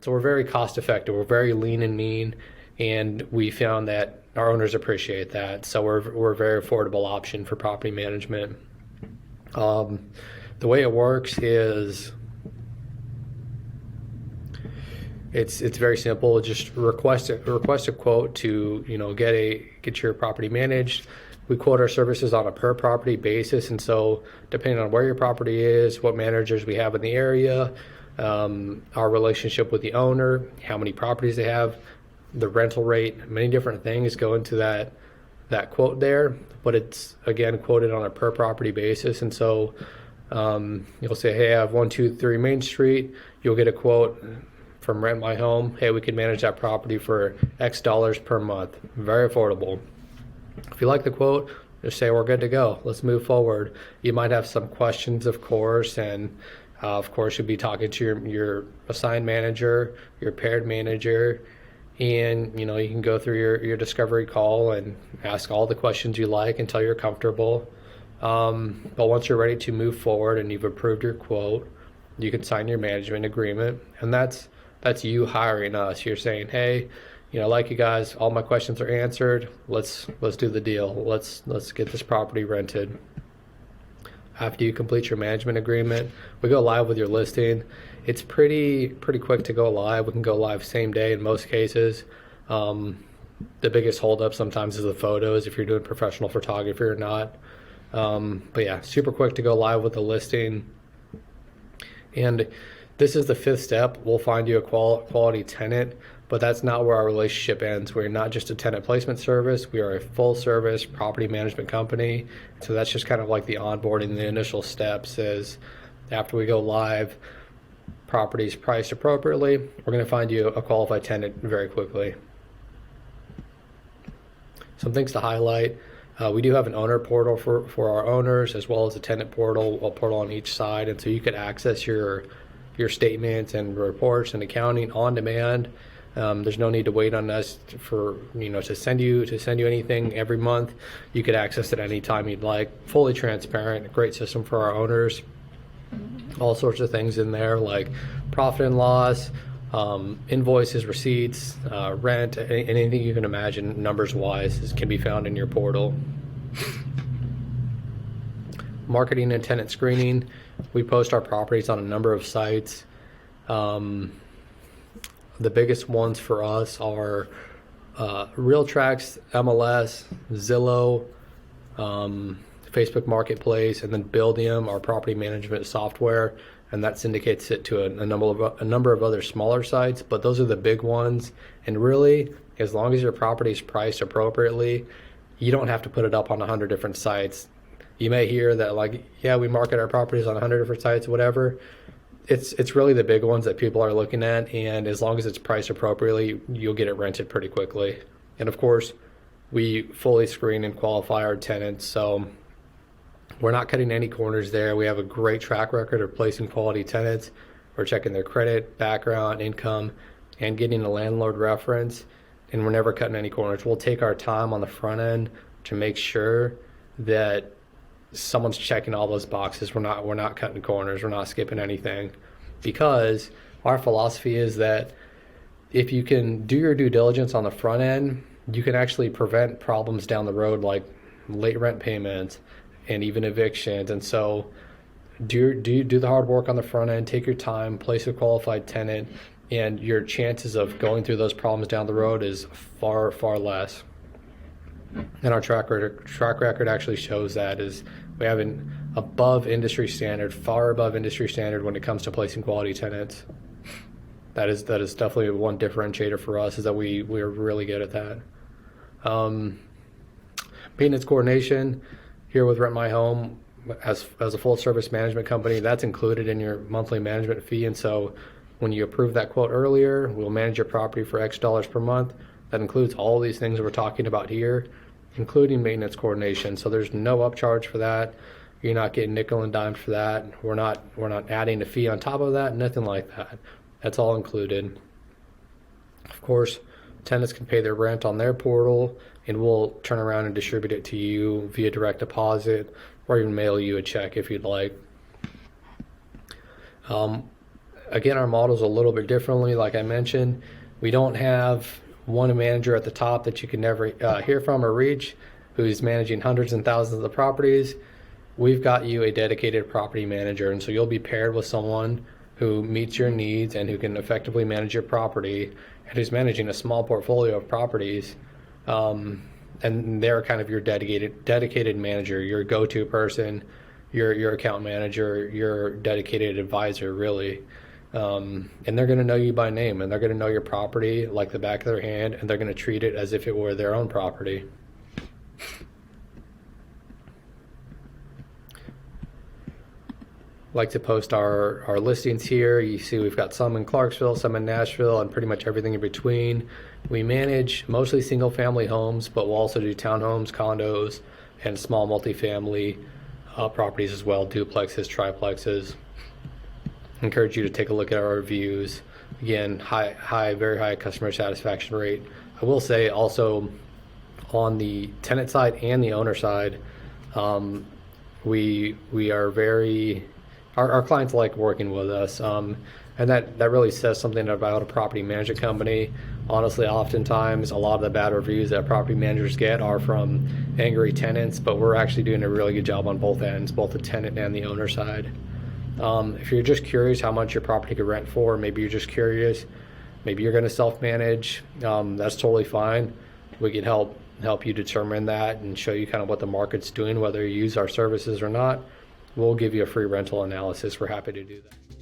So we're very cost effective. We're very lean and mean, and we found that our owners appreciate that. So we're a very affordable option for property management. The way it works is it's very simple. Just request a quote to get your property managed. We quote our services on a per property basis, and so depending on where your property is, what managers we have in the area, our relationship with the owner, how many properties they have, the rental rate, many different things go into that quote there. But it's again quoted on a per property basis, and so you'll say, hey, I have 123 Main Street. You'll get a quote from Rent My Home. Hey, we can manage that property for X dollars per month. Very affordable. If you like the quote, just say we're good to go. Let's move forward. You might have some questions, of course, and of course you'll be talking to your assigned manager, your paired manager, and you can go through your discovery call and ask all the questions you like until you're comfortable. But once you're ready to move forward and you've approved your quote, you can sign your management agreement, and that's you hiring us. You're saying, hey, like you guys, all my questions are answered. Let's do the deal. Let's get this property rented. After you complete your management agreement, we go live with your listing. It's pretty quick to go live. We can go live same day in most cases. The biggest holdup sometimes is the photos, if you're doing professional photography or not. But yeah, super quick to go live with the listing. And this is the 5th step. We'll find you a quality tenant, but that's not where our relationship ends. We're not just a tenant placement service. We are a full service property management company. So that's just kind of like the onboarding, the initial steps is after we go live, properties priced appropriately, we're going to find you a qualified tenant very quickly. Some things to highlight. We do have an owner portal for our owners, as well as a tenant portal, a portal on each side. And so you could access your statements and reports and accounting on demand. There's no need to wait on us for to send you anything every month. You could access it anytime you'd like. Fully transparent, a great system for our owners. All sorts of things in there like profit and loss, invoices, receipts, rent, anything you can imagine numbers wise can be found in your portal. Marketing and tenant screening. We post our properties on a number of sites. The biggest ones for us are RealTracs, MLS, Zillow, Facebook Marketplace, and then Buildium, our property management software, and that syndicates it to a number of other smaller sites. But those are the big ones. And really, as long as your property is priced appropriately, you don't have to put it up on 100 different sites. You may hear that we market our properties on 100 different sites, whatever. It's really the big ones that people are looking at, and as long as it's priced appropriately, you'll get it rented pretty quickly. And of course, we fully screen and qualify our tenants, so we're not cutting any corners there. We have a great track record of placing quality tenants. We're checking their credit, background, income, and getting a landlord reference, and we're never cutting any corners. We'll take our time on the front end to make sure that someone's checking all those boxes. We're not cutting corners. We're not skipping anything, because our philosophy is that if you can do your due diligence on the front end, you can actually prevent problems down the road like late rent payments and even evictions. And so do the hard work on the front end, take your time, place a qualified tenant, and your chances of going through those problems down the road is far, far less. And our track record actually shows that is we have an above industry standard, far above industry standard when it comes to placing quality tenants. That is definitely one differentiator for us, is that we're really good at that. Maintenance coordination here with Rent My Home as a full service management company, that's included in your monthly management fee. And so when you approve that quote earlier, we'll manage your property for X dollars per month. That includes all these things we're talking about here, including maintenance coordination. So there's no upcharge for that. You're not getting nickel and dimed for that. We're not adding a fee on top of that, nothing like that. That's all included. Of course, tenants can pay their rent on their portal, and we'll turn around and distribute it to you via direct deposit, or even mail you a check if you'd like. Again, our model's a little bit differently. Like I mentioned, we don't have one manager at the top that you can never hear from or reach, who's managing hundreds and thousands of properties. We've got you a dedicated property manager, and so you'll be paired with someone who meets your needs and who can effectively manage your property and who's managing a small portfolio of properties. And they're kind of your dedicated manager, your go-to person, your account manager, your dedicated advisor, really. And they're going to know you by name, and they're going to know your property like the back of their hand, and they're going to treat it as if it were their own property. Like to post our listings here. You see we've got some in Clarksville, some in Nashville, and pretty much everything in between. We manage mostly single family homes, but we'll also do townhomes, condos, and small multifamily properties as well, duplexes, triplexes. I encourage you to take a look at our reviews. Again, very high customer satisfaction rate. I will say also on the tenant side and the owner side, we are very, our clients like working with us, and that really says something about a property management company. Honestly, oftentimes a lot of the bad reviews that property managers get are from angry tenants, but we're actually doing a really good job on both ends, both the tenant and the owner side. If you're just curious how much your property could rent for, maybe you're just curious, maybe you're going to self-manage, that's totally fine. We can help you determine that and show you kind of what the market's doing, whether you use our services or not. We'll give you a free rental analysis. We're happy to do that.